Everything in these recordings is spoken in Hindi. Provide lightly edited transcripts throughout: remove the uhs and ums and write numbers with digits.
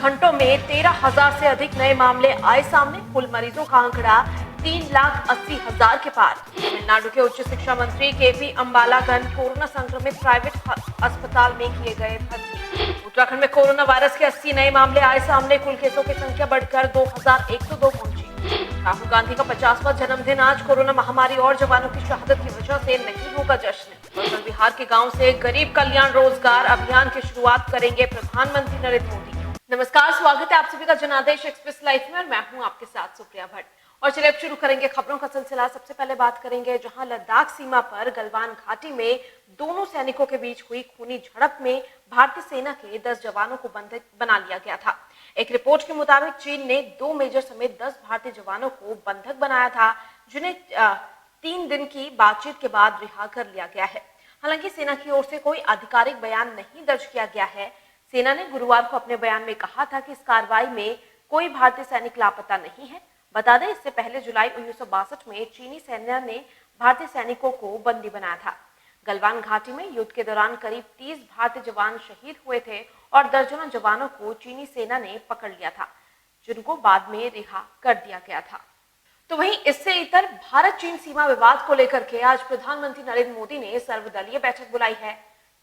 घंटों में 13,000 से अधिक नए मामले आए सामने। कुल मरीजों का आंकड़ा 3,80,000 के पार। तमिलनाडु के उच्च शिक्षा मंत्री केपी अम्बालागन कोरोना संक्रमित प्राइवेट अस्पताल में किए गए भर्ती। उत्तराखंड में कोरोना वायरस के 80 नए मामले आए सामने। कुल केसों की संख्या बढ़कर 2,102 पहुंची। राहुल गांधी का 50वां जन्मदिन आज। कोरोना महामारी और जवानों की शहादत की वजह से नहीं होगा जश्न। उत्तर बिहार के गांव से गरीब कल्याण रोजगार अभियान की शुरुआत करेंगे प्रधानमंत्री नरेंद्र मोदी। नमस्कार, स्वागत है आप सभी का जनादेश एक्सप्रेस लाइव में और मैं हूं आपके साथ सुप्रिया भट्ट। और चलिए अब शुरू करेंगे खबरों का सिलसिला। सबसे पहले बात करेंगे जहां लद्दाख सीमा पर गलवान घाटी में दोनों सैनिकों के बीच हुई खूनी झड़प में भारतीय सेना के 10 जवानों को बंधक बना लिया गया था। एक रिपोर्ट के मुताबिक चीन ने 2 मेजर समेत 10 भारतीय जवानों को बंधक बनाया था, जिन्हें 3 दिन की बातचीत के बाद रिहा कर लिया गया है। हालांकि सेना की ओर से कोई आधिकारिक बयान नहीं दर्ज किया गया है। सेना ने गुरुवार को अपने बयान में कहा था कि इस कार्रवाई में कोई भारतीय सैनिक लापता नहीं है। बता दें, इससे पहले जुलाई 1962 में चीनी सेना ने भारतीय सैनिकों को बंदी बनाया था। गलवान घाटी में युद्ध के दौरान करीब 30 भारतीय जवान शहीद हुए थे और दर्जनों जवानों को चीनी सेना ने पकड़ लिया था, जिनको बाद में रिहा कर दिया गया था। तो वहीं इससे इतर भारत चीन सीमा विवाद को लेकर के आज प्रधानमंत्री नरेंद्र मोदी ने सर्वदलीय बैठक बुलाई है।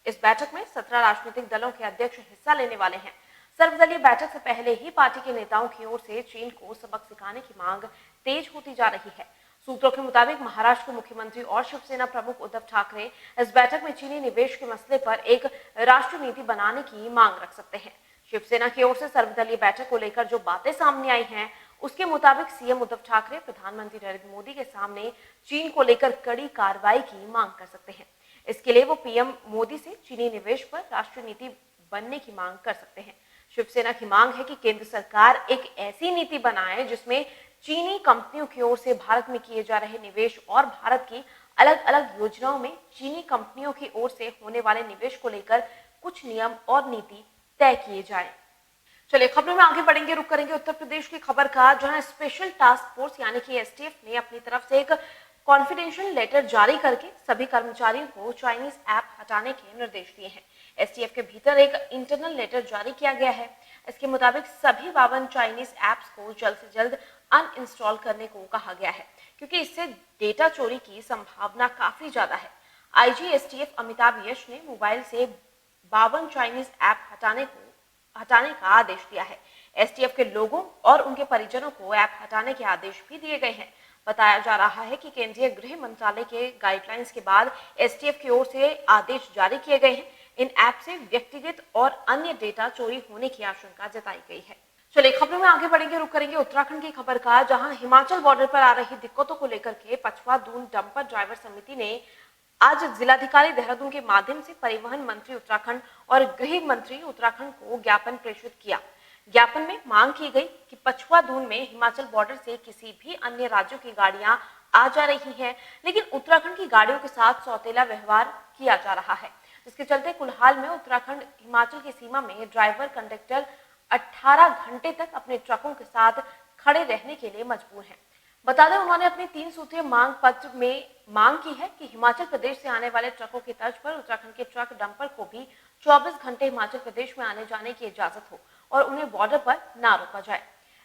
इस बैठक में 17 राजनीतिक दलों के अध्यक्ष हिस्सा लेने वाले हैं। सर्वदलीय बैठक से पहले ही पार्टी के नेताओं की ओर से चीन को सबक सिखाने की मांग तेज होती जा रही है। सूत्रों के मुताबिक महाराष्ट्र के मुख्यमंत्री और शिवसेना प्रमुख उद्धव ठाकरे इस बैठक में चीनी निवेश के मसले पर एक राष्ट्रीय नीति बनाने की मांग रख सकते हैं। शिवसेना की ओर से सर्वदलीय बैठक को लेकर जो बातें सामने आई हैं, उसके मुताबिक सीएम उद्धव ठाकरे प्रधानमंत्री नरेंद्र मोदी के सामने चीन को लेकर कड़ी कार्रवाई की मांग कर सकते हैं। इसके लिए वो पीएम मोदी से चीनी निवेश पर राष्ट्रीय नीति बनने की मांग कर सकते हैं। शिवसेना की मांग है कि केंद्र सरकार एक ऐसी नीति बनाए जिसमें चीनी कंपनियों की ओर से भारत में किए जा रहे निवेश और भारत की अलग अलग योजनाओं में चीनी कंपनियों की ओर से होने वाले निवेश को लेकर कुछ नियम और नीति तय किए जाए। चलिए खबरों में आगे बढ़ेंगे। रुक करेंगे उत्तर प्रदेश की खबर का, जहां स्पेशल टास्क फोर्स यानी कि एसटीएफ ने अपनी तरफ से एक कॉन्फिडेंशियल लेटर जारी करके सभी कर्मचारियों को चाइनीज ऐप हटाने के निर्देश दिए हैं। एसटीएफ के भीतर एक इंटरनल लेटर जारी किया गया है। इसके मुताबिक सभी 52 चाइनीज ऐप्स को जल्द से जल्द अनइंस्टॉल करने को कहा गया है, क्योंकि इससे डेटा चोरी की संभावना काफी ज्यादा है। आईजी एसटीएफ अमिताभ यश ने मोबाइल से 52 चाइनीज ऐप हटाने का आदेश दिया है। एसटीएफ के लोगों और उनके परिजनों को ऐप हटाने के आदेश भी दिए गए हैं। बताया जा रहा है कि केंद्रीय गृह मंत्रालय के गाइडलाइंस के बाद एसटीएफ की ओर से आदेश जारी किए गए हैं। इन ऐप से व्यक्तिगत और अन्य डेटा चोरी होने की आशंका जताई गई है। चलिए खबरों में आगे बढ़ेंगे। रुक करेंगे उत्तराखंड की खबर का, जहां हिमाचल बॉर्डर पर आ रही दिक्कतों को लेकर के पछवा दून डंपर ड्राइवर समिति ने आज जिलाधिकारी देहरादून के माध्यम से परिवहन मंत्री उत्तराखंड और गृह मंत्री उत्तराखंड को ज्ञापन प्रेषित किया। ज्ञापन में मांग की गई कि पछवा दून में हिमाचल बॉर्डर से किसी भी अन्य राज्यों की गाड़ियां आ जा रही हैं, लेकिन उत्तराखंड की गाड़ियों के साथ सौतेला व्यवहार किया जा रहा है, जिसके चलते कुलहाल में उत्तराखंड हिमाचल की सीमा में ड्राइवर कंडक्टर 18 घंटे तक अपने ट्रकों के साथ खड़े रहने के लिए मजबूर हैं। बता दें, उन्होंने अपने 3 सूत्रीय मांग पत्र में मांग की है कि हिमाचल प्रदेश से आने वाले ट्रकों की तर्ज पर उत्तराखंड के ट्रक डंपर को भी 24 घंटे हिमाचल प्रदेश में आने जाने की इजाजत हो और उन्हें बॉर्डर पर ना रोका जाए।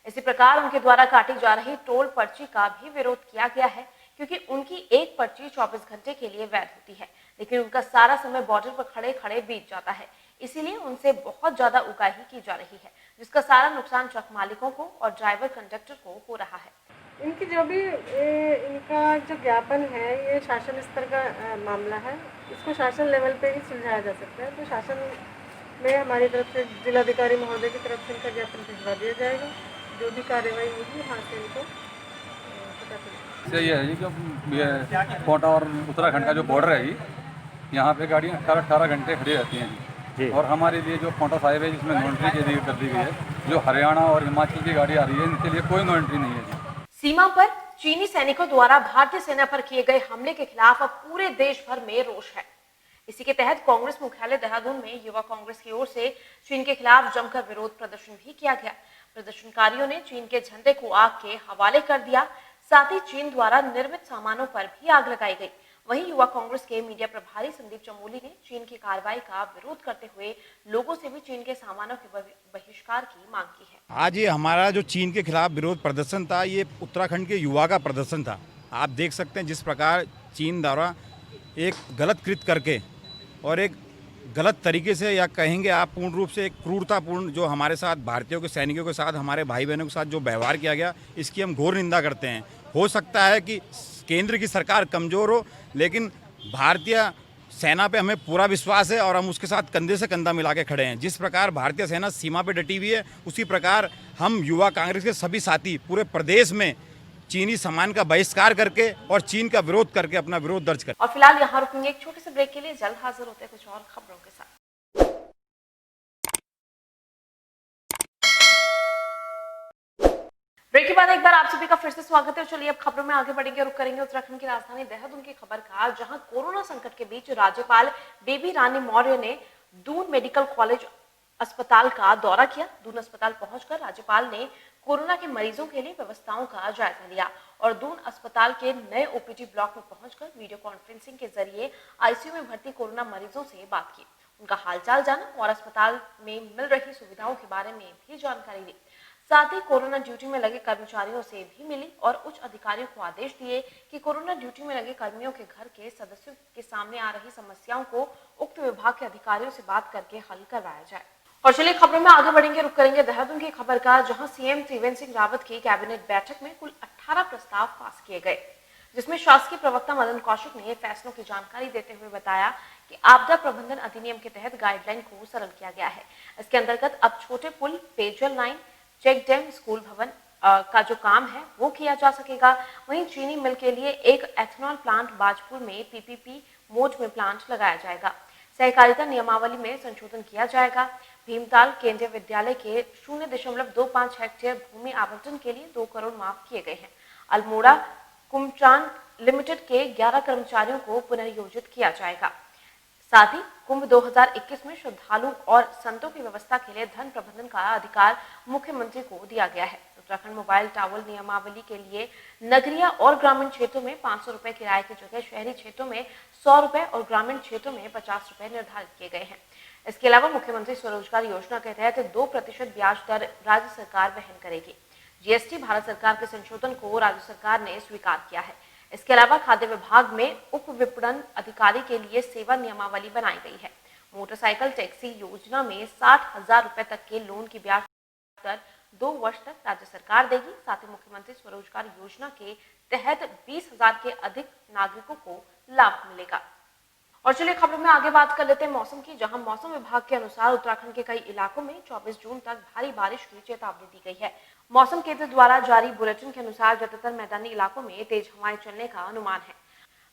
इसी प्रकार उनके द्वारा काटी जा रही टोल पर्ची का भी विरोध किया गया है, क्योंकि उनकी एक पर्ची 24 घंटे के लिए वैध होती है, लेकिन उनका सारा समय बॉर्डर पर खड़े खड़े बीत जाता है। इसीलिए उनसे बहुत ज्यादा उगाही की जा रही है, जिसका सारा नुकसान ट्रक मालिकों को और ड्राइवर कंडक्टर को हो रहा है। इनकी जो भी इनका जो ज्ञापन है, ये शासन स्तर का मामला है। इसको शासन लेवल पे ही सुलझाया जा सकता है। तो शासन में हमारी तरफ से जिलाधिकारी महोदय की तरफ से इनका ज्ञापन भिजवा दिया जाएगा। जो भी कार्रवाई होगी वहाँ से इनको पता चलेगा। ये है जी कि कोटा और उत्तराखंड का जो बॉर्डर है जी, यहाँ पे गाड़ियाँ 18 घंटे खड़ी रहती हैं जी। और हमारे लिए जो कोटा साहिब है, जिसमें नो एंट्री कर दी गई है, जो हरियाणा और हिमाचल की गाड़ी आ रही है, इनके लिए कोई नो एंट्री नहीं है जी। सीमा पर चीनी सैनिकों द्वारा भारतीय सेना पर किए गए हमले के खिलाफ अब पूरे देश भर में रोष है। इसी के तहत कांग्रेस मुख्यालय देहरादून में युवा कांग्रेस की ओर से चीन के खिलाफ जमकर विरोध प्रदर्शन भी किया गया। प्रदर्शनकारियों ने चीन के झंडे को आग के हवाले कर दिया। साथ ही चीन द्वारा निर्मित सामानों पर भी आग लगाई गई। वहीं युवा कांग्रेस के मीडिया प्रभारी संदीप चमोली ने चीन की कार्रवाई का विरोध करते हुए लोगों से भी चीन के सामानों के बहिष्कार की मांग की है। आज ये हमारा जो चीन के खिलाफ विरोध प्रदर्शन था, ये उत्तराखंड के युवा का प्रदर्शन था। आप देख सकते हैं जिस प्रकार चीन द्वारा एक गलत कृत्य करके और एक गलत तरीके से, या कहेंगे आप पूर्ण रूप से एक क्रूरतापूर्ण जो हमारे साथ भारतीयों के सैनिकों के साथ, हमारे भाई बहनों के साथ जो व्यवहार किया गया, इसकी हम घोर निंदा करते हैं। हो सकता है कि केंद्र की सरकार कमज़ोर हो, लेकिन भारतीय सेना पे हमें पूरा विश्वास है और हम उसके साथ कंधे से कंधा मिला के खड़े हैं। जिस प्रकार भारतीय सेना सीमा पे डटी हुई है, उसी प्रकार हम युवा कांग्रेस के सभी साथी पूरे प्रदेश में चीनी सामान का बहिष्कार करके और चीन का विरोध करके अपना विरोध दर्ज करें। और फिलहाल यहाँ रुकेंगे एक छोटे से ब्रेक के लिए, जल्द हाजिर होते हैं कुछ और खबरों के साथ। ब्रेक के बाद एक बार आप सभी का फिर से स्वागत है। चलिए अब खबरों में आगे बढ़ेंगे, रुक करेंगे उत्तराखंड की राजधानी देहरादून की खबर का, जहां कोरोना संकट के बीच राज्यपाल बेबी रानी मौर्य ने दून मेडिकल कॉलेज अस्पताल का दौरा किया। दून अस्पताल पहुंचकर राज्यपाल ने कोरोना के मरीजों के लिए व्यवस्थाओं का जायजा लिया और दून अस्पताल के नए ओपीडी ब्लॉक में पहुंचकर वीडियो कॉन्फ्रेंसिंग के जरिए आईसीयू में भर्ती कोरोना मरीजों से बात की, उनका हालचाल जाना और अस्पताल में मिल रही सुविधाओं के बारे में भी जानकारी दी। साथ ही कोरोना ड्यूटी में लगे कर्मचारियों से भी मिली और उच्च अधिकारियों को आदेश दिए कि कोरोना ड्यूटी में लगे कर्मियों के घर के सदस्यों के सामने आ रही समस्याओं को उक्त विभाग के अधिकारियों से बात करके हल करवाया जाए। और चलिए खबरों में आगे बढ़ेंगे, रुक करेंगे देहरादून की खबर का, जहां सीएम त्रिवेंद्र सिंह रावत की कैबिनेट बैठक में कुल 18 प्रस्ताव पास किए गए, जिसमें शासकीय प्रवक्ता मदन कौशिक ने फैसलों की जानकारी देते हुए बताया कि आपदा प्रबंधन अधिनियम के तहत गाइडलाइन को सरल किया गया है। इसके अंतर्गत अब छोटे पुल, पेयजल लाइन, चेक डैम, स्कूल भवन का जो काम है वो किया जा सकेगा। वहीं चीनी मिल के लिए एक एथेनॉल प्लांट बाजपुर में पीपीपी मोड में प्लांट लगाया जाएगा। सहकारिता नियमावली में संशोधन किया जाएगा। भीमताल केंद्रीय विद्यालय के 0.25 हेक्टेयर भूमि आवंटन के लिए 2 करोड़ माफ किए गए हैं। अल्मोड़ा कुमचान लिमिटेड के 11 कर्मचारियों को पुनर्योजित किया जाएगा। साथ ही कुंभ 2021 में श्रद्धालु और संतों की व्यवस्था के लिए धन प्रबंधन का अधिकार मुख्यमंत्री को दिया गया है। उत्तराखंड मोबाइल टावर नियमावली के लिए नगरीय और ग्रामीण क्षेत्रों में 500 रुपए किराए की जगह शहरी क्षेत्रों में 100 रुपए और ग्रामीण क्षेत्रों में 50 रुपए निर्धारित किए गए हैं। इसके अलावा मुख्यमंत्री स्वरोजगार योजना के तहत 2% ब्याज दर राज्य सरकार वहन करेगी। जीएसटी भारत सरकार के संशोधन को राज्य सरकार ने स्वीकार किया है। इसके अलावा खाद्य विभाग में उप विपणन अधिकारी के लिए सेवा नियमावली बनाई गई है। मोटरसाइकिल टैक्सी योजना में 60,000 रुपए तक के लोन की ब्याज दर 2 वर्ष तक राज्य सरकार देगी। साथ ही मुख्यमंत्री स्वरोजगार योजना के तहत 20,000 के अधिक नागरिकों को लाभ मिलेगा। और चलिए खबरों में आगे बात कर लेते हैं मौसम की, जहां मौसम विभाग के अनुसार उत्तराखंड के कई इलाकों में 24 जून तक भारी बारिश की चेतावनी दी गई है। मौसम केंद्र द्वारा जारी बुलेटिन के अनुसार ज्यादातर मैदानी इलाकों में तेज हवाएं चलने का अनुमान है।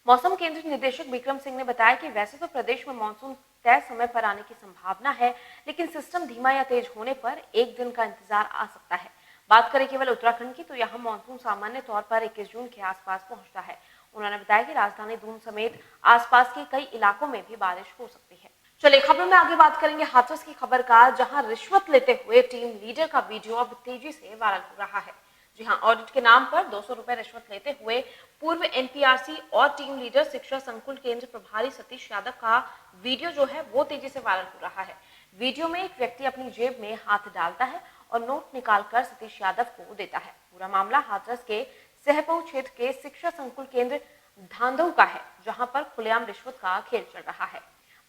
मौसम केंद्र निदेशक विक्रम सिंह ने बताया कि वैसे तो प्रदेश में मानसून तय समय पर आने की संभावना है, लेकिन सिस्टम धीमा या तेज होने पर एक दिन का इंतजार आ सकता है। बात करें केवल उत्तराखंड की, तो यहाँ मानसून सामान्य तौर पर 21 जून के आसपास पहुंचता है। उन्होंने बताया कि राजधानी दून समेत आसपास के कई इलाकों में भी बारिश हो सकती है। चलिए खबरों में आगे बात करेंगे हाथरस की खबर का, जहां रिश्वत लेते हुए टीम लीडर का वीडियो अब तेजी से वायरल हो रहा है। जी हां, ऑडिट के नाम पर 200 रुपए रिश्वत लेते हुए पूर्व एनपीआरसी और टीम लीडर शिक्षा संकुल केंद्र प्रभारी सतीश यादव का वीडियो जो है वो तेजी से वायरल हो रहा है। वीडियो में एक व्यक्ति अपनी जेब में हाथ डालता है और नोट निकालकर सतीश यादव को देता है। पूरा मामला हाथरस के सहपऊ क्षेत्र के शिक्षा संकुल केंद्र धांधव का है, जहां पर खुलेआम रिश्वत का खेल चल रहा है।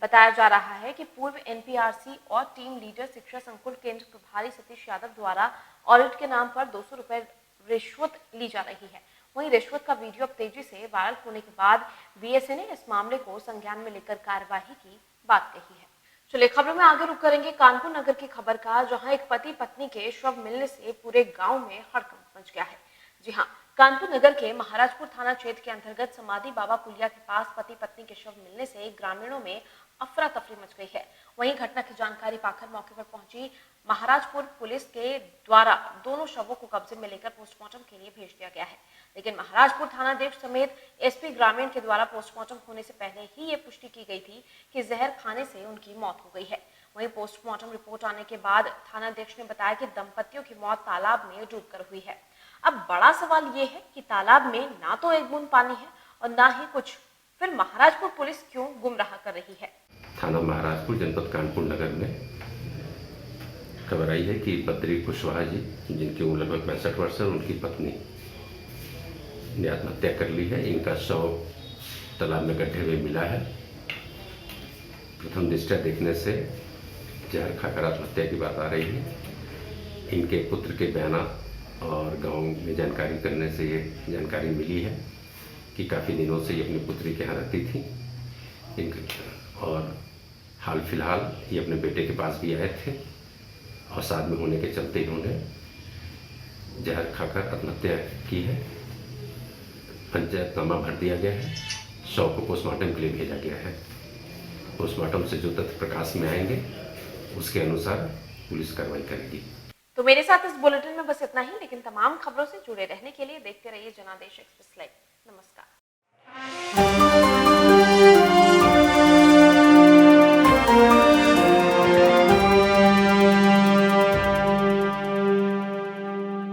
बताया जा रहा है कि पूर्व एनपीआरसी और टीम लीडर शिक्षा संकुल केंद्र प्रभारी सतीश यादव द्वारा ऑडिट के नाम पर 200 रुपए रिश्वत ली जा रही है। वहीं रिश्वत का वीडियो अब तेजी से वायरल होने के बाद बीएसए ने इस मामले को संज्ञान में लेकर कार्यवाही की बात कही है। चलिए खबरों में आगे रुक करेंगे कानपुर नगर की खबर का, जहां एक पति पत्नी के शव मिलने से पूरे गांव में हड़कंप मच गया है। जी हां, कानपुर नगर के महाराजपुर थाना क्षेत्र के अंतर्गत समाधि बाबा पुलिया के पास पति पत्नी के शव मिलने से ग्रामीणों में अफरा तफरी मच गई है। वहीं घटना की जानकारी पाकर मौके पर पहुंची महाराजपुर पुलिस के द्वारा दोनों शवों को कब्जे में लेकर पोस्टमार्टम के लिए भेज दिया गया है। लेकिन महाराजपुर थानाध्यक्ष समेत एसपी ग्रामीण के द्वारा पोस्टमार्टम होने से पहले ही ये पुष्टि की गई थी कि जहर खाने से उनकी मौत हो गई है। वहीं पोस्टमार्टम रिपोर्ट आने के बाद थानाध्यक्ष ने बताया कि दंपतियों की मौत तालाब में डूबकर हुई है। अब बड़ा सवाल ये है कि तालाब में ना तो एक बूंद पानी है और ना ही कुछ फिर महाराजपुर पुलिस क्यों गुमराह कर रही है? थाना महाराजपुर जनपद कानपुर नगर में खबर आई है कि बद्री कुशवाहा जी, जिनकी उम्र लगभग 65 वर्ष है, उनकी पत्नी ने आत्महत्या कर ली है। इनका शव तालाब में गड्ढे में मिला है। प्रथम दृष्टया देखने से जहर खाकर आत्महत्या की बात आ रही है। इनके पुत्र के बयाना और गांव में जानकारी करने से ये जानकारी मिली है कि काफ़ी दिनों से ये अपनी पुत्री के यहाँ रहती थी। इनके और हाल फिलहाल ये अपने बेटे के पास भी आए थे और साथ में होने के चलते इन्होंने जहर खाकर आत्महत्या की है। पंचायतनामा भर दिया गया है। शव को पोस्टमार्टम के लिए भेजा गया है। पोस्टमार्टम से जो तथ्य प्रकाश में आएंगे उसके अनुसार पुलिस कार्रवाई करेगी। तो मेरे साथ इस बुलेटिन में बस इतना ही, लेकिन तमाम खबरों से जुड़े रहने के लिए देखते रहिए जनादेश एक्सप्रेस लाइव। नमस्कार।